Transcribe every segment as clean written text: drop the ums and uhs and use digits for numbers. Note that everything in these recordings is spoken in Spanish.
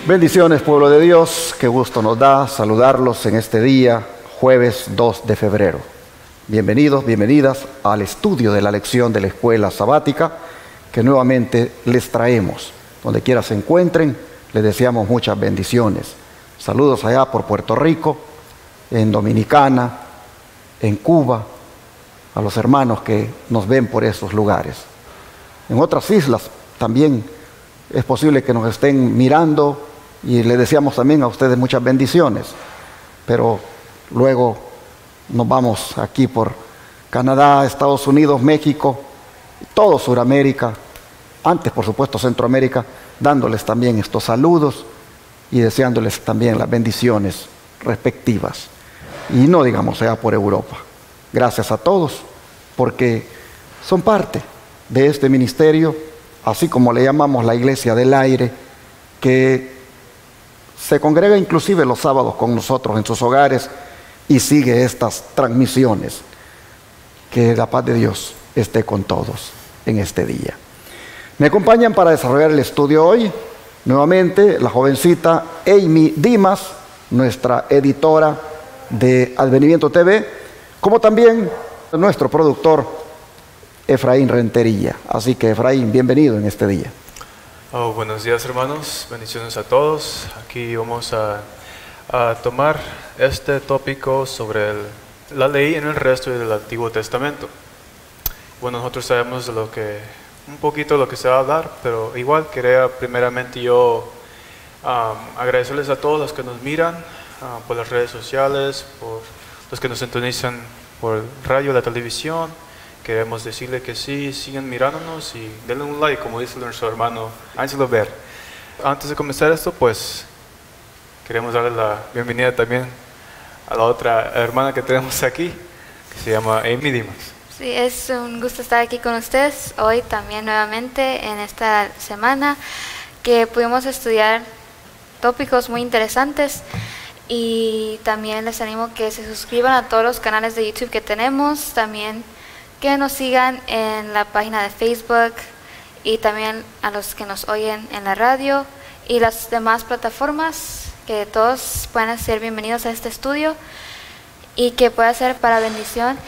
Bendiciones, pueblo de Dios, qué gusto nos da saludarlos en este día, jueves 2 de febrero. Bienvenidos, bienvenidas al estudio de la lección de la escuela sabática que nuevamente les traemos. Donde quiera se encuentren, les deseamos muchas bendiciones. Saludos allá por Puerto Rico, en Dominicana, en Cuba, a los hermanos que nos ven por esos lugares. En otras islas también es posible que nos estén mirando y les deseamos también a ustedes muchas bendiciones. Pero luego nos vamos aquí por Canadá, Estados Unidos, México, todo Sudamérica, antes por supuesto Centroamérica, dándoles también estos saludos y deseándoles también las bendiciones respectivas. Y no digamos sea por Europa. Gracias a todos porque son parte de este ministerio, así como le llamamos la Iglesia del Aire, que se congrega inclusive los sábados con nosotros en sus hogares y sigue estas transmisiones. Que la paz de Dios esté con todos en este día. Me acompañan para desarrollar el estudio hoy, nuevamente, la jovencita Amy Dimas, nuestra editora de Advenimiento TV, como también nuestro productor Efraín Rentería. Así que Efraín, bienvenido en este día. Buenos días, hermanos, bendiciones a todos. Aquí vamos a tomar este tópico sobre la ley en el resto del Antiguo Testamento. Bueno, nosotros sabemos un poquito lo que se va a hablar, pero igual quería primeramente yo agradecerles a todos los que nos miran por las redes sociales, por los que nos sintonizan por el radio, la televisión. Queremos decirle que sí, sigan mirándonos y denle un like, como dice nuestro hermano Ángelo Ver. Antes de comenzar esto, pues queremos darle la bienvenida también a la otra hermana que tenemos aquí, que se llama Amy Dimas. Sí, es un gusto estar aquí con ustedes hoy también nuevamente en esta semana que pudimos estudiar tópicos muy interesantes. Y también les animo que se suscriban a todos los canales de YouTube que tenemos, también que nos sigan en la página de Facebook y también a los que nos oyen en la radio y las demás plataformas, que todos puedan ser bienvenidos a este estudio y que pueda ser para bendición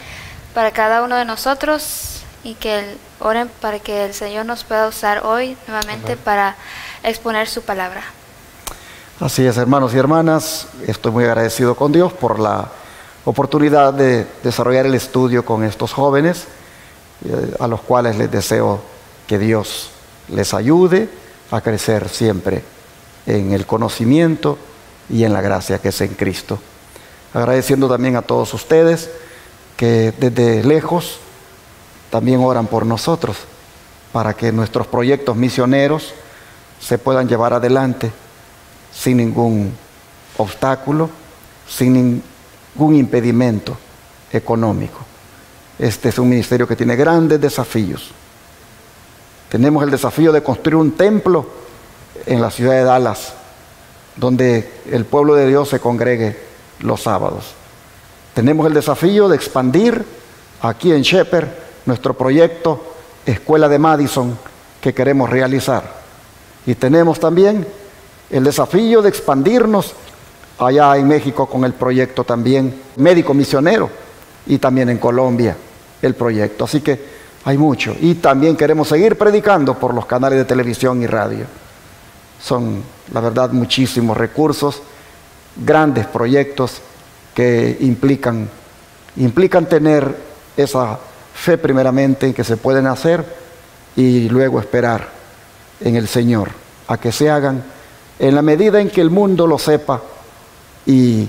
para cada uno de nosotros y que oren para que el Señor nos pueda usar hoy nuevamente. Amén. Para exponer su palabra. Así es, hermanos y hermanas, estoy muy agradecido con Dios por la oportunidad de desarrollar el estudio con estos jóvenes, a los cuales les deseo que Dios les ayude a crecer siempre en el conocimiento y en la gracia que es en Cristo. Agradeciendo también a todos ustedes que desde lejos también oran por nosotros, para que nuestros proyectos misioneros se puedan llevar adelante sin ningún obstáculo, sin ningún impedimento económico. Este es un ministerio que tiene grandes desafíos. Tenemos el desafío de construir un templo en la ciudad de Dallas, donde el pueblo de Dios se congregue los sábados. Tenemos el desafío de expandir aquí en Shepherd nuestro proyecto Escuela de Madison que queremos realizar. Y tenemos también el desafío de expandirnos allá en México con el proyecto también médico misionero y también en Colombia el proyecto. Así que hay mucho. Y también queremos seguir predicando por los canales de televisión y radio. Son, la verdad, muchísimos recursos, grandes proyectos que implican tener esa fe primeramente en que se pueden hacer y luego esperar en el Señor a que se hagan en la medida en que el mundo lo sepa y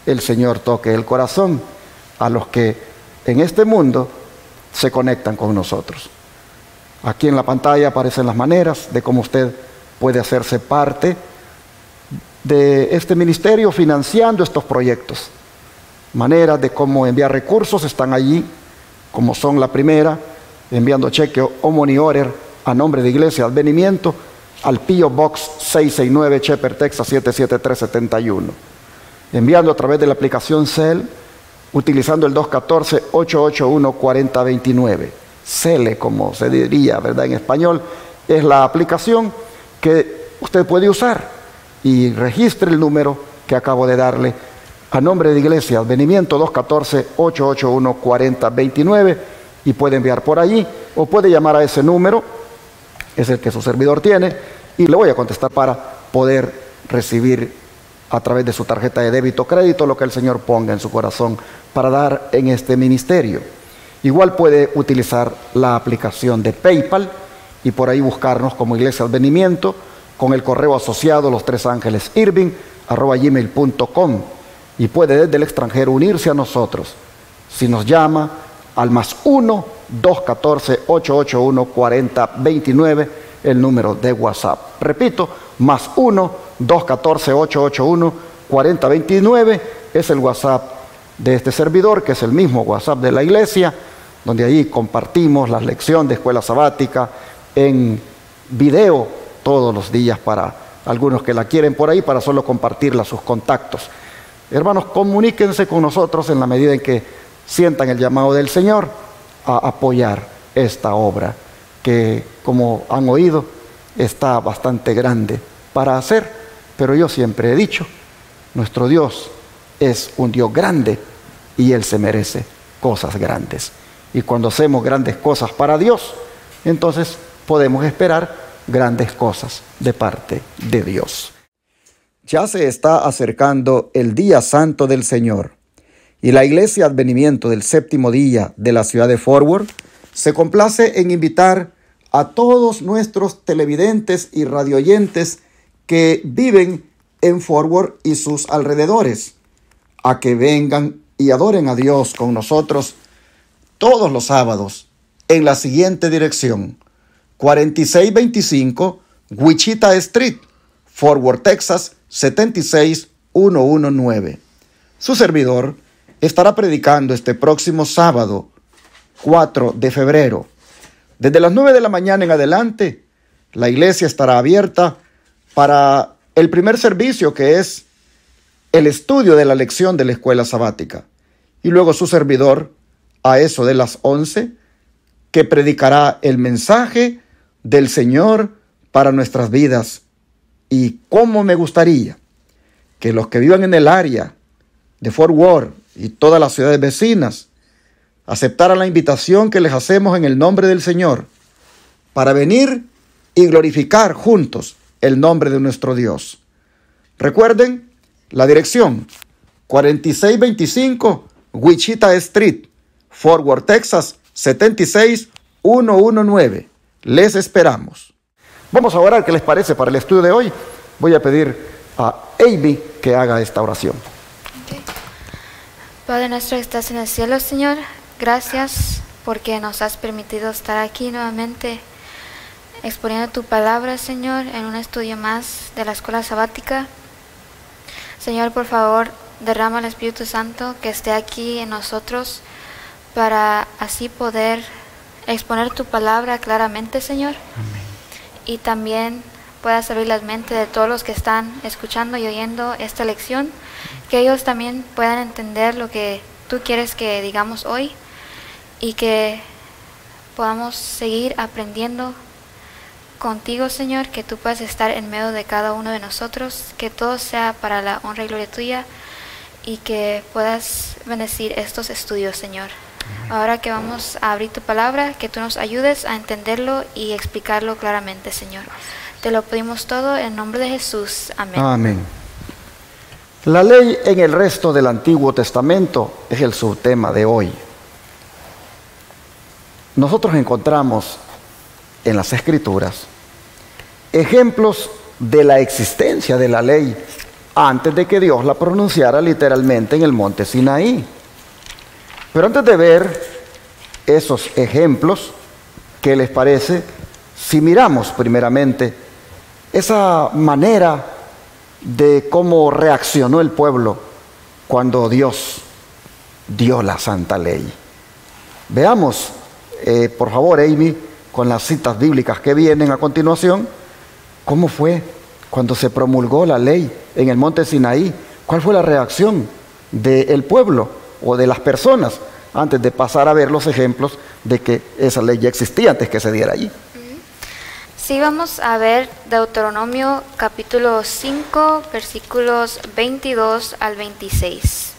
el Señor toque el corazón a los que en este mundo se conectan con nosotros. Aquí en la pantalla aparecen las maneras de cómo usted puede hacerse parte de este ministerio financiando estos proyectos. Maneras de cómo enviar recursos están allí, como son la primera, enviando cheque o money order a nombre de Iglesia Advenimiento al P.O. Box 669, Shepherd, Texas 77371. Enviando a través de la aplicación Zelle, utilizando el 214-881-4029. Zelle, como se diría, ¿verdad? En español, es la aplicación que usted puede usar y registre el número que acabo de darle a nombre de Iglesia Advenimiento, 214-881-4029, y puede enviar por allí o puede llamar a ese número, es el que su servidor tiene, y le voy a contestar para poder recibir a través de su tarjeta de débito o crédito lo que el Señor ponga en su corazón para dar en este ministerio. Igual puede utilizar la aplicación de PayPal y por ahí buscarnos como Iglesia Advenimiento con el correo asociado lostresangelesirving@gmail.com, y puede desde el extranjero unirse a nosotros si nos llama al +1 214-881-4029, el número de WhatsApp. Repito, +1 214-881-4029 es el WhatsApp de este servidor, que es el mismo WhatsApp de la iglesia, donde ahí compartimos la lección de escuela sabática en video todos los días para algunos que la quieren por ahí, para solo compartirla a sus contactos. Hermanos, comuníquense con nosotros en la medida en que sientan el llamado del Señor a apoyar esta obra, que como han oído está bastante grande para hacer, pero yo siempre he dicho, nuestro Dios es un Dios grande y Él se merece cosas grandes. Y cuando hacemos grandes cosas para Dios, entonces podemos esperar grandes cosas de parte de Dios. Ya se está acercando el día santo del Señor, y la Iglesia Advenimiento del Séptimo Día de la ciudad de Fort Worth se complace en invitar a todos nuestros televidentes y radioyentes que viven en Fort Worth y sus alrededores a que vengan y adoren a Dios con nosotros todos los sábados en la siguiente dirección: 4625 Wichita Street, Fort Worth, Texas 76119. Su servidor estará predicando este próximo sábado 4 de febrero. Desde las 9 de la mañana en adelante, la iglesia estará abierta para el primer servicio, que es el estudio de la lección de la escuela sabática. Y luego su servidor, a eso de las 11, que predicará el mensaje del Señor para nuestras vidas. Y cómo me gustaría que los que vivan en el área de Fort Worth y todas las ciudades vecinas aceptaran la invitación que les hacemos en el nombre del Señor para venir y glorificar juntos el nombre de nuestro Dios. Recuerden la dirección: 4625 Wichita Street, Fort Worth, Texas 76119. Les esperamos. Vamos a orar, ¿qué les parece para el estudio de hoy? Voy a pedir a Amy que haga esta oración. Okay. Padre nuestro que estás en el cielo, Señor, gracias porque nos has permitido estar aquí nuevamente exponiendo tu palabra, Señor, en un estudio más de la escuela sabática. Señor, por favor, derrama el Espíritu Santo que esté aquí en nosotros para así poder exponer tu palabra claramente, Señor. Amén. Y también puedas abrir las mentes de todos los que están escuchando y oyendo esta lección, que ellos también puedan entender lo que tú quieres que digamos hoy y que podamos seguir aprendiendo contigo, Señor, que tú puedas estar en medio de cada uno de nosotros, que todo sea para la honra y gloria tuya y que puedas bendecir estos estudios, Señor. Ahora que vamos a abrir tu palabra, que tú nos ayudes a entenderlo y explicarlo claramente, Señor. Te lo pedimos todo en nombre de Jesús. Amén. Amén. La ley en el resto del Antiguo Testamento es el subtema de hoy. Nosotros encontramos en las Escrituras ejemplos de la existencia de la ley antes de que Dios la pronunciara literalmente en el monte Sinaí. Pero antes de ver esos ejemplos, ¿qué les parece si miramos primeramente esa manera de cómo reaccionó el pueblo cuando Dios dio la santa ley? Veamos, por favor, Amy, con las citas bíblicas que vienen a continuación, cómo fue cuando se promulgó la ley en el monte Sinaí. ¿Cuál fue la reacción del pueblo o de las personas antes de pasar a ver los ejemplos de que esa ley ya existía antes que se diera allí? Sí, vamos a ver Deuteronomio capítulo 5, versículos 22 al 26.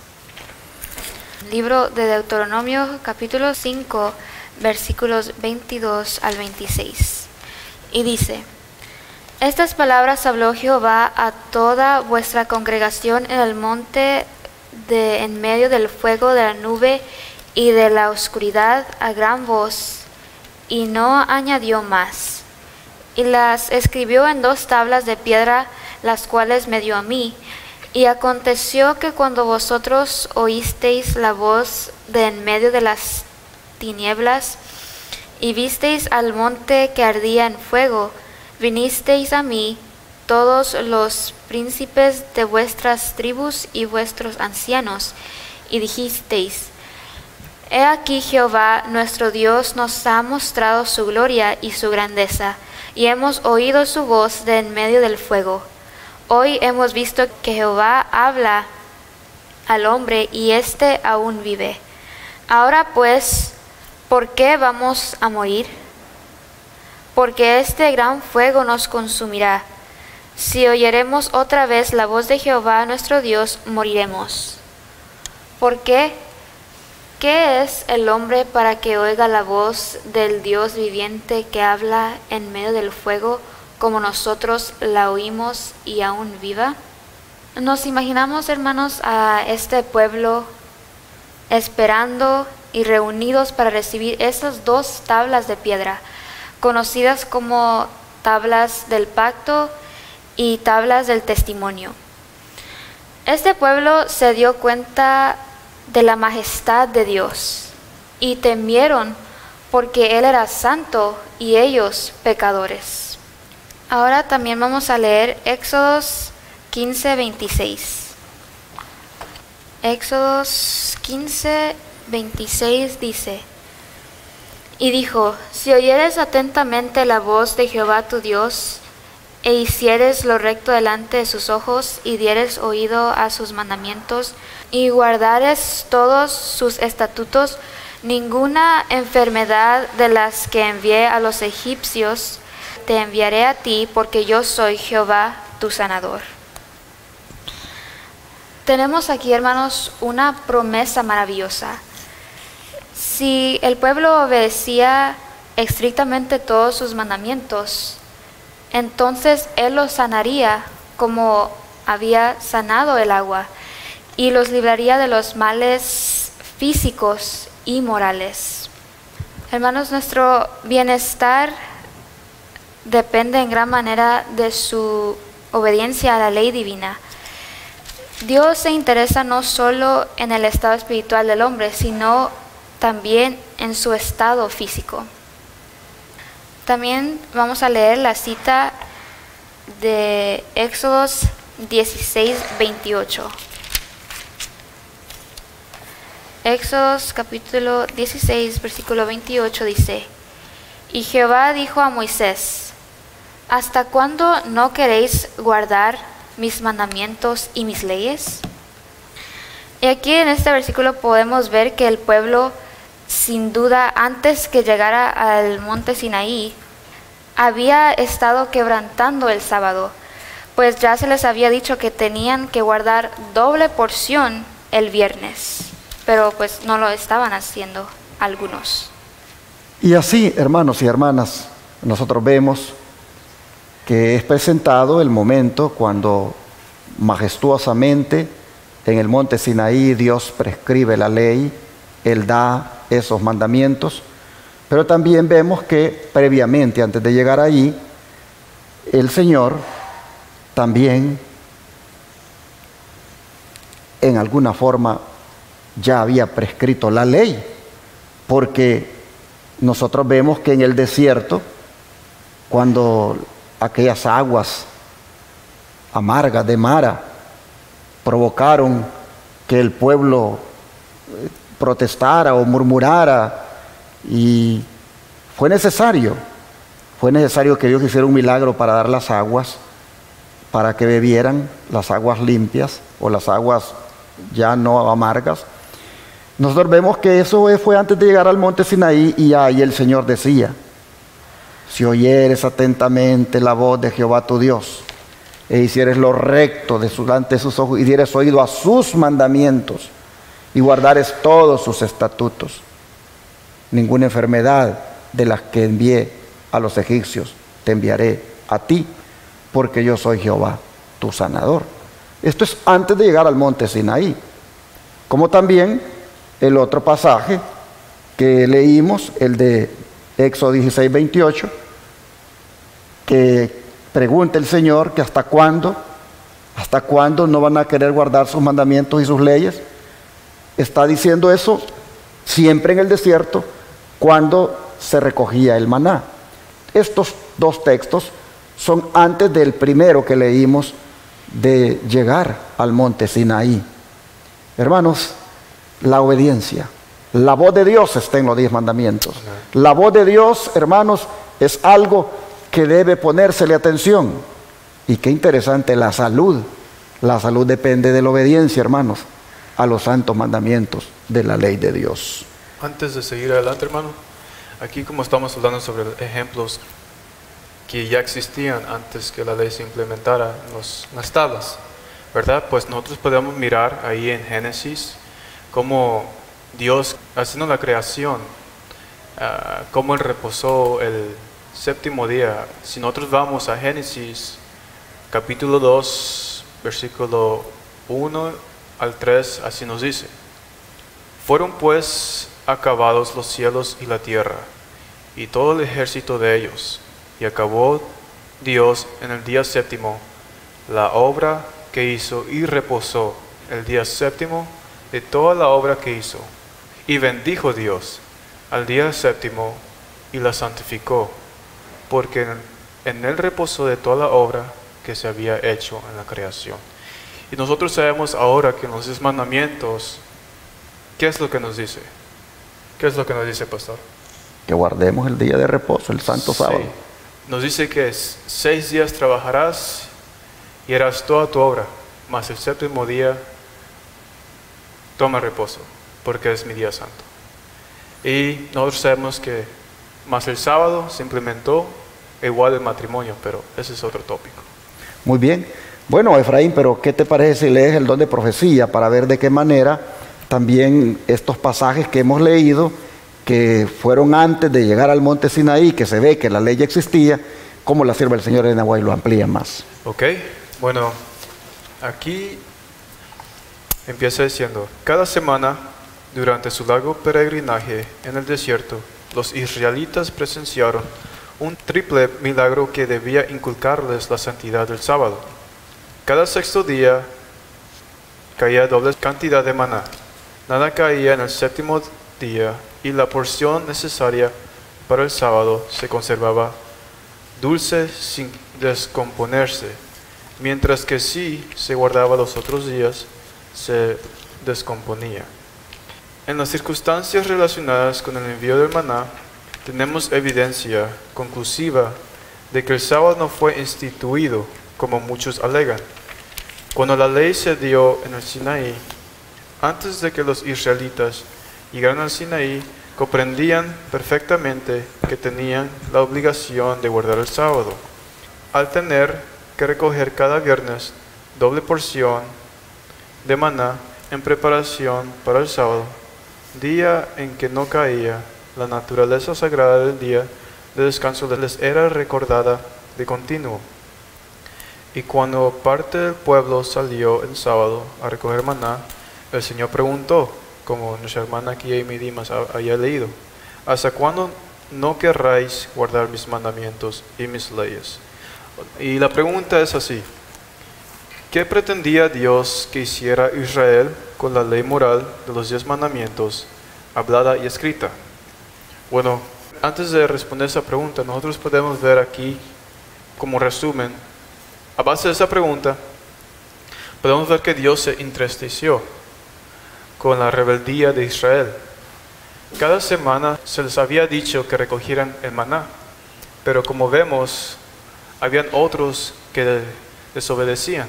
Libro de Deuteronomio capítulo 5, versículos 22 al 26. Y dice: Estas palabras habló Jehová a toda vuestra congregación en el monte en medio del fuego de la nube y de la oscuridad a gran voz, y no añadió más. Y las escribió en 2 tablas de piedra, las cuales me dio a mí. Y aconteció que cuando vosotros oísteis la voz de en medio de las tinieblas, y visteis al monte que ardía en fuego, vinisteis a mí, todos los príncipes de vuestras tribus y vuestros ancianos, y dijisteis: He aquí Jehová nuestro Dios nos ha mostrado su gloria y su grandeza, y hemos oído su voz de en medio del fuego. Hoy hemos visto que Jehová habla al hombre, y éste aún vive. Ahora pues, ¿por qué vamos a morir? Porque este gran fuego nos consumirá. Si oyeremos otra vez la voz de Jehová nuestro Dios, moriremos. ¿Por qué? ¿Qué es el hombre para que oiga la voz del Dios viviente que habla en medio del fuego, como nosotros la oímos y aún viva? Nos imaginamos, hermanos, a este pueblo esperando y reunidos para recibir esas 2 tablas de piedra, conocidas como tablas del pacto y tablas del testimonio. Este pueblo se dio cuenta de la majestad de Dios y temieron, porque Él era santo y ellos pecadores. Ahora también vamos a leer Éxodos 15, 26. Éxodos 15, 26 dice: Y dijo: Si oyeres atentamente la voz de Jehová tu Dios, e hicieres lo recto delante de sus ojos, y dieres oído a sus mandamientos, y guardares todos sus estatutos, ninguna enfermedad de las que envié a los egipcios te enviaré a ti, porque yo soy Jehová tu sanador. Tenemos aquí, hermanos, una promesa maravillosa. Si el pueblo obedecía estrictamente todos sus mandamientos, entonces Él los sanaría como había sanado el agua, y los libraría de los males físicos y morales. Hermanos, nuestro bienestar depende en gran manera de su obediencia a la ley divina. Dios se interesa no solo en el estado espiritual del hombre, sino también en su estado físico. También vamos a leer la cita de Éxodos 16, 28. Éxodos capítulo 16, versículo 28 dice: Y Jehová dijo a Moisés: ¿Hasta cuándo no queréis guardar mis mandamientos y mis leyes? Y aquí en este versículo podemos ver que el pueblo, sin duda, antes que llegara al monte Sinaí, había estado quebrantando el sábado, pues ya se les había dicho que tenían que guardar doble porción el viernes, pero pues no lo estaban haciendo algunos. Y así, hermanos y hermanas, nosotros vemos que es presentado el momento cuando majestuosamente en el monte Sinaí Dios prescribe la ley, Él da esos mandamientos, pero también vemos que previamente, antes de llegar allí, el Señor también en alguna forma ya había prescrito la ley, porque nosotros vemos que en el desierto, cuando aquellas aguas amargas de Mara provocaron que el pueblo protestara o murmurara, y fue necesario que Dios hiciera un milagro para dar las aguas, para que bebieran las aguas limpias o las aguas ya no amargas. Nosotros vemos que eso fue antes de llegar al monte Sinaí, y ahí el Señor decía: si oyeres atentamente la voz de Jehová tu Dios, e hicieres lo recto delante de sus ojos, y dieres oído a sus mandamientos, y guardares todos sus estatutos, ninguna enfermedad de las que envié a los egipcios te enviaré a ti, porque yo soy Jehová, tu sanador. Esto es antes de llegar al monte Sinaí, como también el otro pasaje que leímos, el de Éxodo 16, 28, que pregunta el Señor que hasta cuándo no van a querer guardar sus mandamientos y sus leyes. Está diciendo eso siempre en el desierto, cuando se recogía el maná. Estos dos textos son antes del primero que leímos, de llegar al monte Sinaí. Hermanos, la obediencia, la voz de Dios está en los 10 mandamientos. La voz de Dios, hermanos, es algo que debe ponérsele atención. Y qué interesante, la salud depende de la obediencia, hermanos, a los santos mandamientos de la ley de Dios. Antes de seguir adelante, hermano, aquí como estamos hablando sobre ejemplos que ya existían antes que la ley se implementara en las tablas, ¿verdad? Pues nosotros podemos mirar ahí en Génesis cómo Dios, haciendo la creación, cómo Él reposó el séptimo día. Si nosotros vamos a Génesis capítulo 2, versículo 1 al 3, así nos dice: fueron pues acabados los cielos y la tierra, y todo el ejército de ellos, y acabó Dios en el día séptimo la obra que hizo, y reposó el día séptimo de toda la obra que hizo. Y bendijo Dios al día séptimo y la santificó, porque en él reposó de toda la obra que se había hecho en la creación. Y nosotros sabemos ahora que en los 10 mandamientos, ¿qué es lo que nos dice? ¿Qué es lo que nos dice, pastor? Que guardemos el día de reposo, el santo sábado. Sí. Nos dice que 6 días trabajarás y harás toda tu obra, mas el séptimo día toma reposo, porque es mi día santo. Y nosotros sabemos que más el sábado se implementó igual el matrimonio, pero ese es otro tópico. Muy bien. Bueno, Efraín, pero ¿qué te parece si lees el don de profecía para ver de qué manera también estos pasajes que hemos leído, que fueron antes de llegar al monte Sinaí, que se ve que la ley ya existía, cómo la sirve el Señor en Agua y lo amplía más? Ok, bueno, aquí empieza diciendo: cada semana, durante su largo peregrinaje en el desierto, los israelitas presenciaron un triple milagro que debía inculcarles la santidad del sábado. Cada sexto día caía doble cantidad de maná. Nada caía en el séptimo día, y la porción necesaria para el sábado se conservaba dulce sin descomponerse, mientras que si se guardaba los otros días, se descomponía. En las circunstancias relacionadas con el envío del maná, tenemos evidencia conclusiva de que el sábado no fue instituido, como muchos alegan. Cuando la ley se dio en el Sinaí, antes de que los israelitas llegaran al Sinaí, comprendían perfectamente que tenían la obligación de guardar el sábado, al tener que recoger cada viernes doble porción de maná en preparación para el sábado, día en que no caía. La naturaleza sagrada del día de descanso les era recordada de continuo. Y cuando parte del pueblo salió el sábado a recoger maná, el Señor preguntó, como nuestra hermana aquí Amy Dimas haya leído: ¿hasta cuándo no querráis guardar mis mandamientos y mis leyes? Y la pregunta es así: ¿qué pretendía Dios que hiciera Israel con la ley moral de los 10 mandamientos, hablada y escrita? Bueno, antes de responder esa pregunta, nosotros podemos ver aquí, como resumen, a base de esa pregunta, podemos ver que Dios se entristeció con la rebeldía de Israel. Cada semana se les había dicho que recogieran el maná, pero como vemos, habían otros que desobedecían.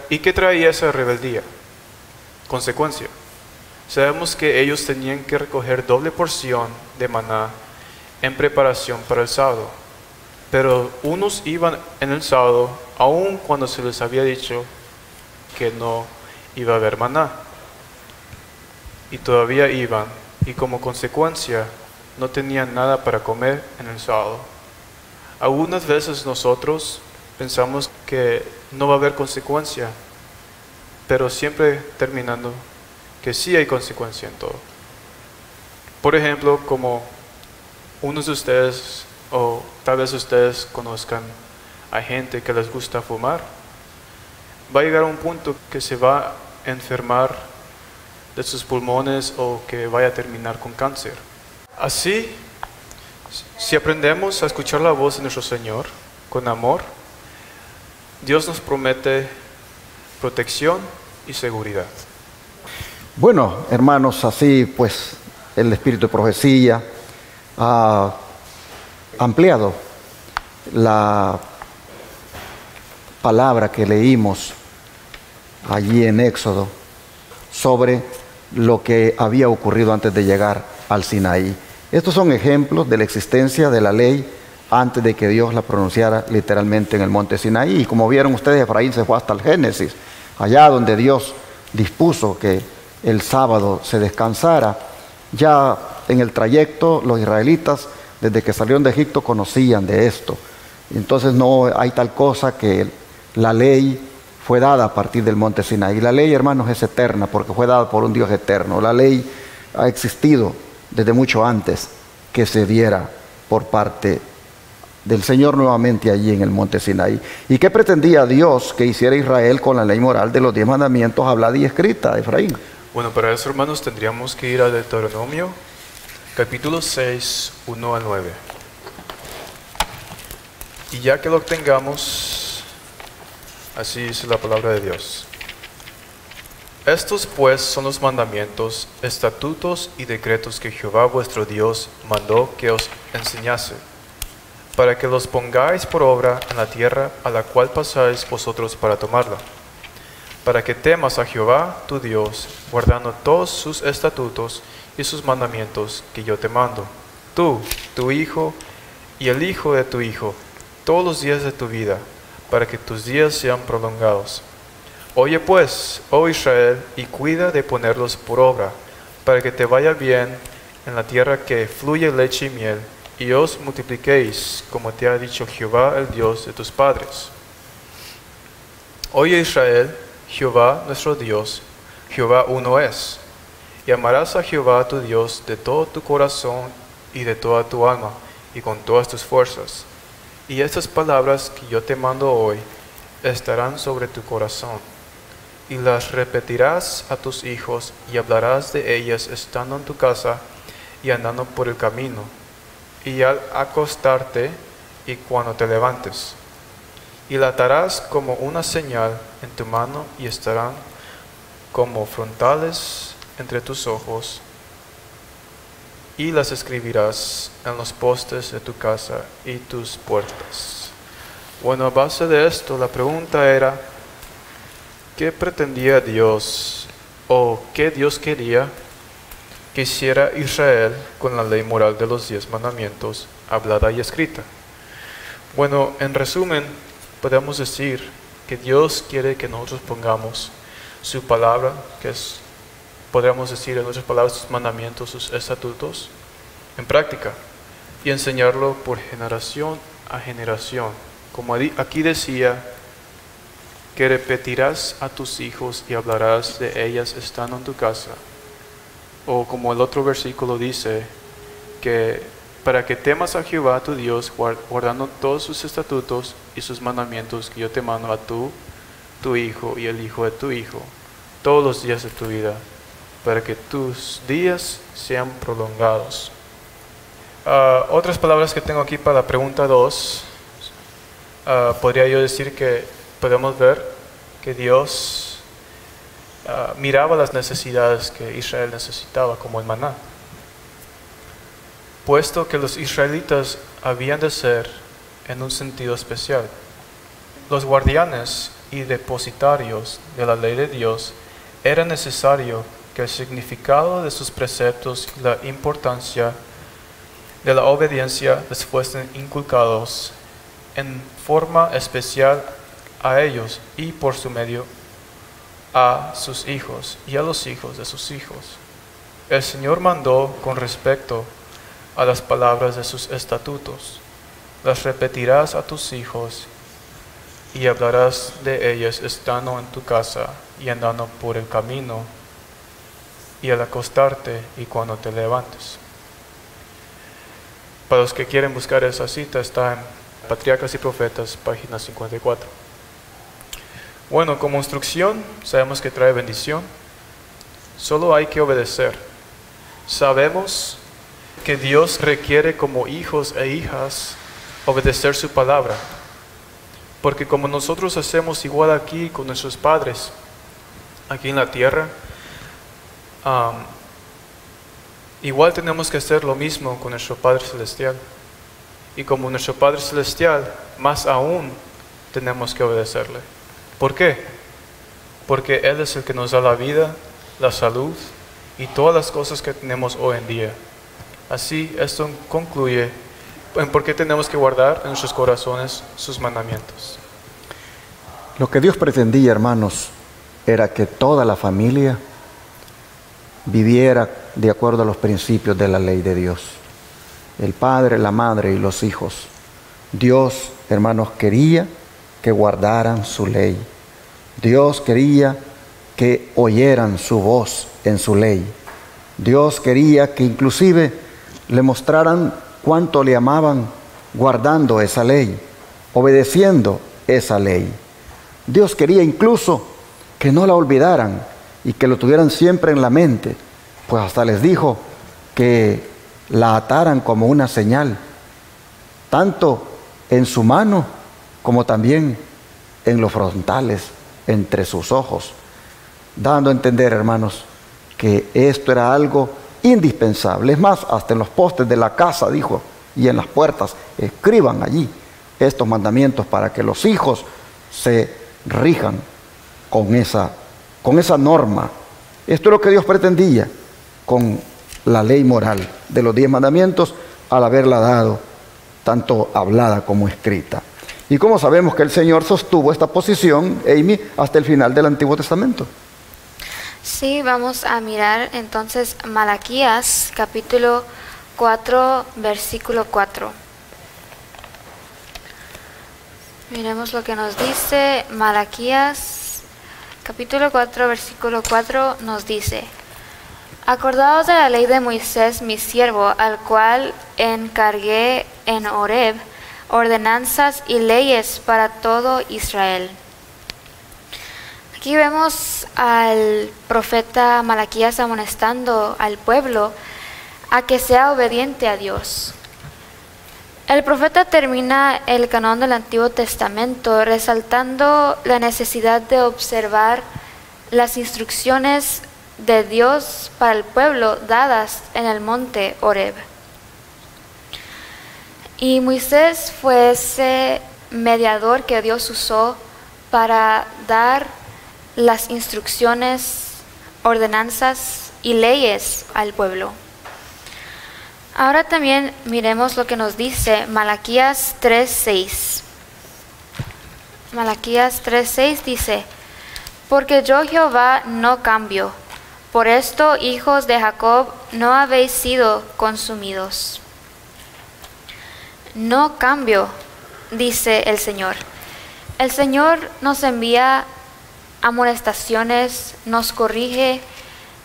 ¿Y qué traía esa rebeldía? Consecuencia. Sabemos que ellos tenían que recoger doble porción de maná en preparación para el sábado. Pero unos iban en el sábado, aun cuando se les había dicho que no iba a haber maná. Y todavía iban, y como consecuencia no tenían nada para comer en el sábado. Algunas veces nosotros pensamos que no va a haber consecuencia, pero siempre terminando que sí hay consecuencia en todo. Por ejemplo, como unos de ustedes, o tal vez ustedes conozcan a gente que les gusta fumar, va a llegar a un punto que se va a enfermar de sus pulmones o que vaya a terminar con cáncer. Así, si aprendemos a escuchar la voz de nuestro Señor con amor, Dios nos promete protección y seguridad. Bueno, hermanos, así pues el espíritu de profecía ha ampliado la palabra que leímos allí en Éxodo sobre lo que había ocurrido antes de llegar al Sinaí. Estos son ejemplos de la existencia de la ley antes de que Dios la pronunciara literalmente en el monte Sinaí. Y como vieron ustedes, Efraín se fue hasta el Génesis, allá donde Dios dispuso que el sábado se descansara. Ya en el trayecto los israelitas, desde que salieron de Egipto, conocían de esto. Entonces no hay tal cosa que la ley fue dada a partir del monte Sinaí. La ley, hermanos, es eterna porque fue dada por un Dios eterno. La ley ha existido desde mucho antes que se diera por parte del Señor nuevamente allí en el monte Sinaí. ¿Y qué pretendía Dios que hiciera Israel con la ley moral de los 10 mandamientos hablada y escrita, Efraín? Bueno, para eso, hermanos, tendríamos que ir a Deuteronomio, capítulo 6, 1 al 9. Y ya que lo tengamos, así dice la palabra de Dios. Estos pues son los mandamientos, estatutos y decretos que Jehová vuestro Dios mandó que os enseñase, para que los pongáis por obra en la tierra a la cual pasáis vosotros para tomarla, para que temas a Jehová tu Dios, guardando todos sus estatutos y sus mandamientos que yo te mando, tú, tu hijo y el hijo de tu hijo, todos los días de tu vida, para que tus días sean prolongados. Oye pues, oh Israel, y cuida de ponerlos por obra, para que te vaya bien en la tierra que fluye leche y miel, y os multipliquéis, como te ha dicho Jehová, el Dios de tus padres. Oye Israel, Jehová nuestro Dios, Jehová uno es. Y amarás a Jehová tu Dios de todo tu corazón y de toda tu alma, y con todas tus fuerzas. Y estas palabras que yo te mando hoy estarán sobre tu corazón, y las repetirás a tus hijos, y hablarás de ellas estando en tu casa y andando por el camino, y al acostarte y cuando te levantes. Y la atarás como una señal en tu mano, y estarán como frontales entre tus ojos, y las escribirás en los postes de tu casa y tus puertas. Bueno, a base de esto, la pregunta era, ¿qué pretendía Dios o qué Dios quería que hiciera Israel con la ley moral de los 10 mandamientos, hablada y escrita? Bueno, en resumen, podemos decir que Dios quiere que nosotros pongamos su palabra, que es, podríamos decir en otras palabras, sus mandamientos, sus estatutos, en práctica y enseñarlo por generación a generación. Como aquí decía, que repetirás a tus hijos y hablarás de ellas estando en tu casa. O como el otro versículo dice, que para que temas a Jehová tu Dios, guardando todos sus estatutos y sus mandamientos que yo te mando a tu hijo y el hijo de tu hijo, todos los días de tu vida, para que tus días sean prolongados. Otras palabras que tengo aquí para la pregunta 2, podría yo decir que podemos ver que Dios miraba las necesidades que Israel necesitaba, como el maná. Puesto que los israelitas habían de ser en un sentido especial los guardianes y depositarios de la ley de Dios, era necesario que el significado de sus preceptos y la importancia de la obediencia les fuesen inculcados en forma especial a ellos y por su medio a sus hijos y a los hijos de sus hijos. El Señor mandó con respecto a las palabras de sus estatutos: las repetirás a tus hijos y hablarás de ellas estando en tu casa y andando por el camino y al acostarte y cuando te levantes. Para los que quieren buscar esa cita, está en Patriarcas y Profetas, página 54. Bueno, como instrucción, sabemos que trae bendición. Solo hay que obedecer. Sabemos que Dios requiere como hijos e hijas obedecer su palabra. Porque como nosotros hacemos igual aquí con nuestros padres, aquí en la tierra, igual tenemos que hacer lo mismo con nuestro Padre Celestial. Y como nuestro Padre Celestial, más aún tenemos que obedecerle. ¿Por qué? Porque Él es el que nos da la vida, la salud y todas las cosas que tenemos hoy en día. Así, esto concluye en por qué tenemos que guardar en nuestros corazones sus mandamientos. Lo que Dios pretendía, hermanos, era que toda la familia viviera de acuerdo a los principios de la ley de Dios. El padre, la madre y los hijos. Dios, hermanos, quería que guardaran su ley. Dios quería que oyeran su voz en su ley. Dios quería que inclusive le mostraran cuánto le amaban guardando esa ley, obedeciendo esa ley. Dios quería incluso que no la olvidaran y que lo tuvieran siempre en la mente, pues hasta les dijo que la ataran como una señal, tanto en su mano como también en los frontales, entre sus ojos, dando a entender, hermanos, que esto era algo indispensable. Es más, hasta en los postes de la casa, dijo, y en las puertas, escriban allí estos mandamientos para que los hijos se rijan con esa norma. Esto es lo que Dios pretendía con la ley moral de los 10 mandamientos, al haberla dado tanto hablada como escrita. Y como sabemos que el Señor sostuvo esta posición, Amy, hasta el final del Antiguo Testamento. Sí, vamos a mirar entonces Malaquías, capítulo 4, versículo 4. Miremos lo que nos dice Malaquías, capítulo 4, versículo 4, nos dice: Acordaos de la ley de Moisés, mi siervo, al cual encargué en Horeb ordenanzas y leyes para todo Israel. Aquí vemos al profeta Malaquías amonestando al pueblo a que sea obediente a Dios. El profeta termina el canon del Antiguo Testamento resaltando la necesidad de observar las instrucciones de Dios para el pueblo dadas en el monte Horeb. Y Moisés fue ese mediador que Dios usó para dar las instrucciones, ordenanzas y leyes al pueblo. Ahora también miremos lo que nos dice Malaquías 3:6. Malaquías 3:6 dice: Porque yo Jehová no cambio, por esto, hijos de Jacob, no habéis sido consumidos. No cambio, dice el Señor. El Señor nos envía amonestaciones, nos corrige,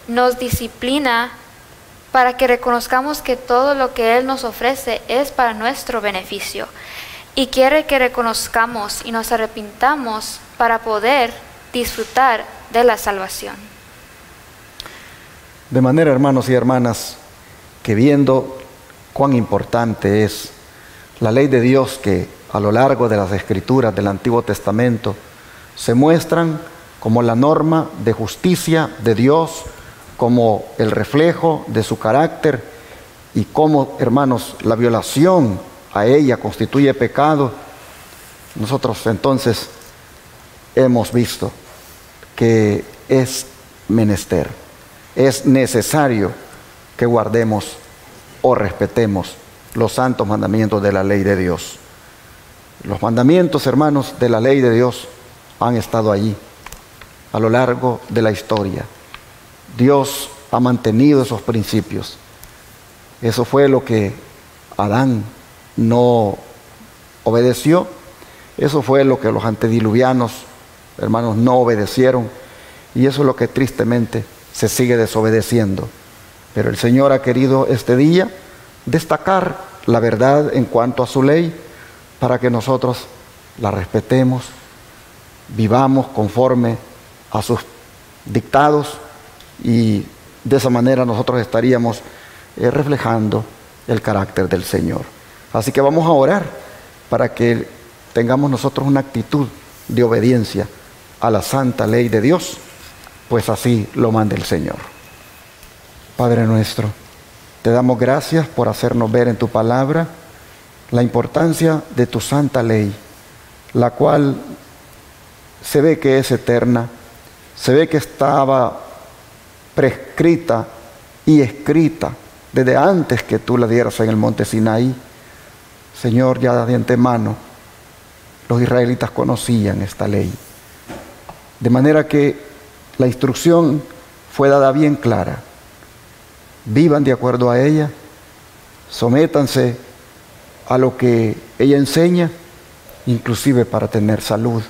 nos disciplina para que reconozcamos que todo lo que Él nos ofrece es para nuestro beneficio. Y quiere que reconozcamos y nos arrepintamos para poder disfrutar de la salvación. De manera, hermanos y hermanas, que viendo cuán importante es la ley de Dios, que a lo largo de las escrituras del Antiguo Testamento se muestran como la norma de justicia de Dios, como el reflejo de su carácter, y como, hermanos, la violación a ella constituye pecado, nosotros entonces hemos visto que es menester, es necesario que guardemos o respetemos los santos mandamientos de la ley de Dios. Los mandamientos, hermanos, de la ley de Dios han estado allí a lo largo de la historia. Dios ha mantenido esos principios. Eso fue lo que Adán no obedeció. Eso fue lo que los antediluvianos, hermanos, no obedecieron. Y eso es lo que tristemente se sigue desobedeciendo. Pero el Señor ha querido este día destacar la verdad en cuanto a su ley, para que nosotros la respetemos, vivamos conforme a sus dictados, y de esa manera nosotros estaríamos reflejando el carácter del Señor. Así que vamos a orar para que tengamos nosotros una actitud de obediencia a la santa ley de Dios, pues así lo manda el Señor. Padre nuestro, te damos gracias por hacernos ver en tu palabra la importancia de tu santa ley, la cual se ve que es eterna, se ve que estaba prescrita y escrita desde antes que tú la dieras en el monte Sinaí. Señor, ya de antemano los israelitas conocían esta ley, de manera que la instrucción fue dada bien clara. Vivan de acuerdo a ella, sométanse a lo que ella enseña, inclusive para tener salud.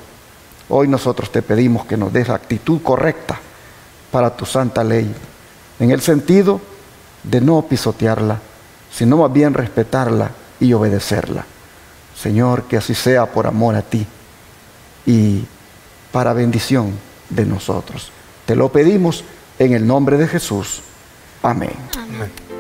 Hoy nosotros te pedimos que nos des la actitud correcta para tu santa ley, en el sentido de no pisotearla, sino más bien respetarla y obedecerla. Señor, que así sea por amor a ti y para bendición de nosotros. Te lo pedimos en el nombre de Jesús. Amén. Amén.